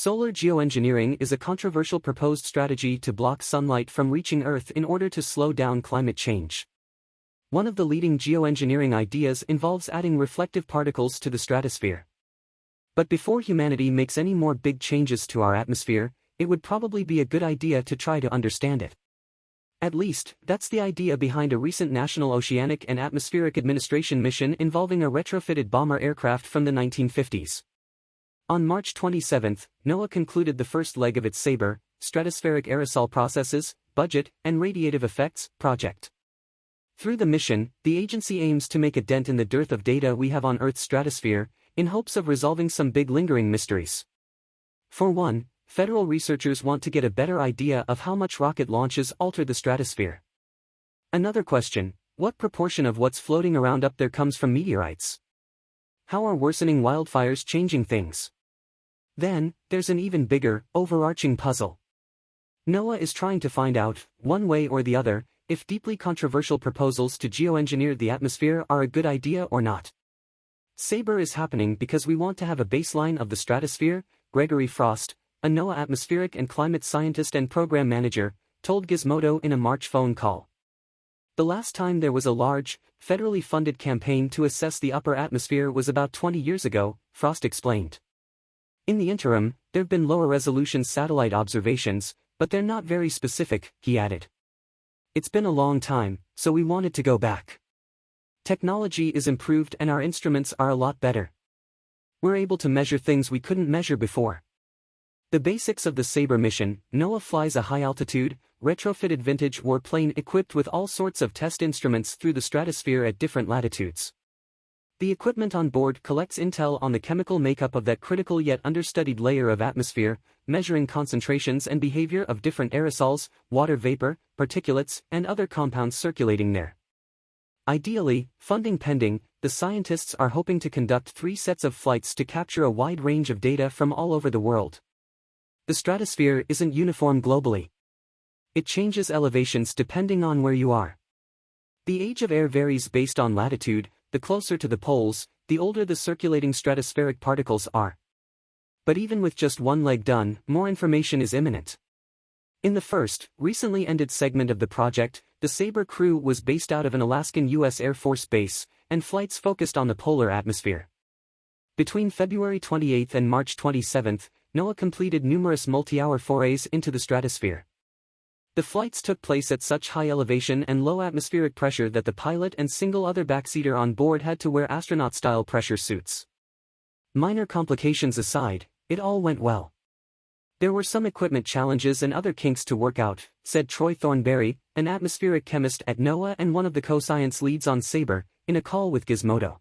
Solar geoengineering is a controversial proposed strategy to block sunlight from reaching Earth in order to slow down climate change. One of the leading geoengineering ideas involves adding reflective particles to the stratosphere. But before humanity makes any more big changes to our atmosphere, it would probably be a good idea to try to understand it. At least, that's the idea behind a recent National Oceanic and Atmospheric Administration mission involving a retrofitted bomber aircraft from the 1950s. On March 27, NOAA concluded the first leg of its SABRE, Stratospheric Aerosol Processes, Budget, and Radiative Effects project. Through the mission, the agency aims to make a dent in the dearth of data we have on Earth's stratosphere, in hopes of resolving some big lingering mysteries. For one, federal researchers want to get a better idea of how much rocket launches alter the stratosphere. Another question: what proportion of what's floating around up there comes from meteorites? How are worsening wildfires changing things? Then, there's an even bigger, overarching puzzle. NOAA is trying to find out, one way or the other, if deeply controversial proposals to geoengineer the atmosphere are a good idea or not. SABRE is happening because we want to have a baseline of the stratosphere, Gregory Frost, a NOAA atmospheric and climate scientist and program manager, told Gizmodo in a March phone call. The last time there was a large, federally funded campaign to assess the upper atmosphere was about 20 years ago, Frost explained. In the interim, there've been lower-resolution satellite observations, but they're not very specific, he added. It's been a long time, so we wanted to go back. Technology is improved and our instruments are a lot better. We're able to measure things we couldn't measure before. The basics of the SABRE mission: NOAA flies a high-altitude, retrofitted vintage warplane equipped with all sorts of test instruments through the stratosphere at different latitudes. The equipment on board collects intel on the chemical makeup of that critical yet understudied layer of atmosphere, measuring concentrations and behavior of different aerosols, water vapor, particulates, and other compounds circulating there. Ideally, funding pending, the scientists are hoping to conduct 3 sets of flights to capture a wide range of data from all over the world. The stratosphere isn't uniform globally. It changes elevations depending on where you are. The age of air varies based on latitude. The closer to the poles, the older the circulating stratospheric particles are. But even with just one leg done, more information is imminent. In the first, recently ended segment of the project, the SABRE crew was based out of an Alaskan U.S. Air Force base, and flights focused on the polar atmosphere. Between February 28 and March 27, NOAA completed numerous multi-hour forays into the stratosphere. The flights took place at such high elevation and low atmospheric pressure that the pilot and single other backseater on board had to wear astronaut-style pressure suits. Minor complications aside, it all went well. There were some equipment challenges and other kinks to work out, said Troy Thornberry, an atmospheric chemist at NOAA and one of the co-science leads on SABRE, in a call with Gizmodo.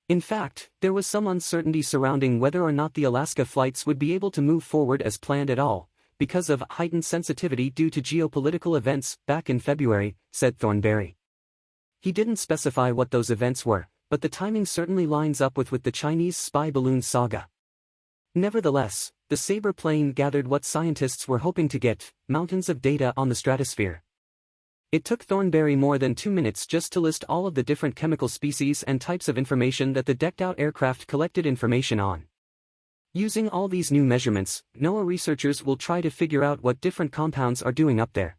In fact, there was some uncertainty surrounding whether or not the Alaska flights would be able to move forward as planned at all, because of heightened sensitivity due to geopolitical events back in February, said Thornberry. He didn't specify what those events were, but the timing certainly lines up with the Chinese spy balloon saga. Nevertheless, the SABRE plane gathered what scientists were hoping to get: mountains of data on the stratosphere. It took Thornberry more than 2 minutes just to list all of the different chemical species and types of information that the decked-out aircraft collected information on. Using all these new measurements, NOAA researchers will try to figure out what different compounds are doing up there.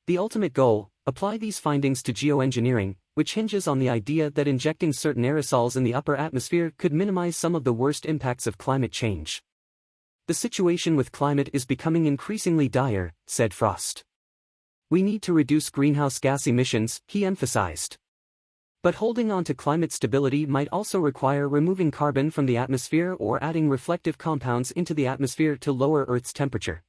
The ultimate goal: apply these findings to geoengineering, which hinges on the idea that injecting certain aerosols in the upper atmosphere could minimize some of the worst impacts of climate change. The situation with climate is becoming increasingly dire, said Frost. We need to reduce greenhouse gas emissions, he emphasized. But holding on to climate stability might also require removing carbon from the atmosphere or adding reflective compounds into the atmosphere to lower Earth's temperature.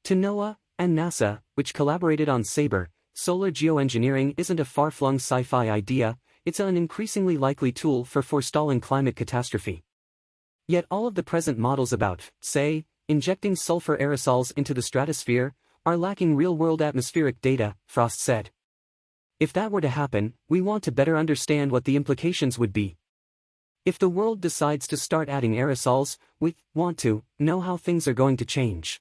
To NOAA and NASA, which collaborated on SABRE, solar geoengineering isn't a far-flung sci-fi idea, it's an increasingly likely tool for forestalling climate catastrophe. Yet all of the present models about, say, injecting sulfur aerosols into the stratosphere, are lacking real-world atmospheric data, Frost said. If that were to happen, we want to better understand what the implications would be. If the world decides to start adding aerosols, we want to know how things are going to change.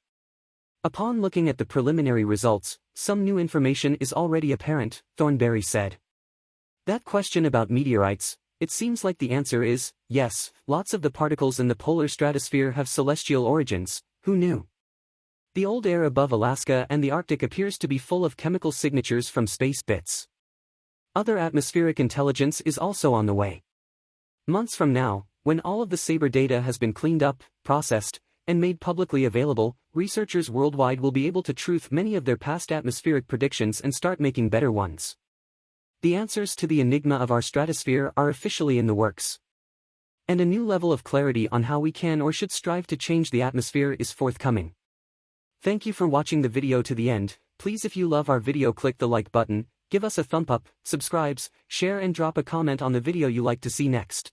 Upon looking at the preliminary results, some new information is already apparent, Thornberry said. That question about meteorites, It seems like the answer is, yes, lots of the particles in the polar stratosphere have celestial origins. Who knew? The old air above Alaska and the Arctic appears to be full of chemical signatures from space bits. Other atmospheric intelligence is also on the way. Months from now, when all of the SABRE data has been cleaned up, processed, and made publicly available, researchers worldwide will be able to truth many of their past atmospheric predictions and start making better ones. The answers to the enigma of our stratosphere are officially in the works. And a new level of clarity on how we can or should strive to change the atmosphere is forthcoming. Thank you for watching the video to the end. Please, if you love our video, click the like button, give us a thumb up, subscribe, share and drop a comment on the video you like to see next.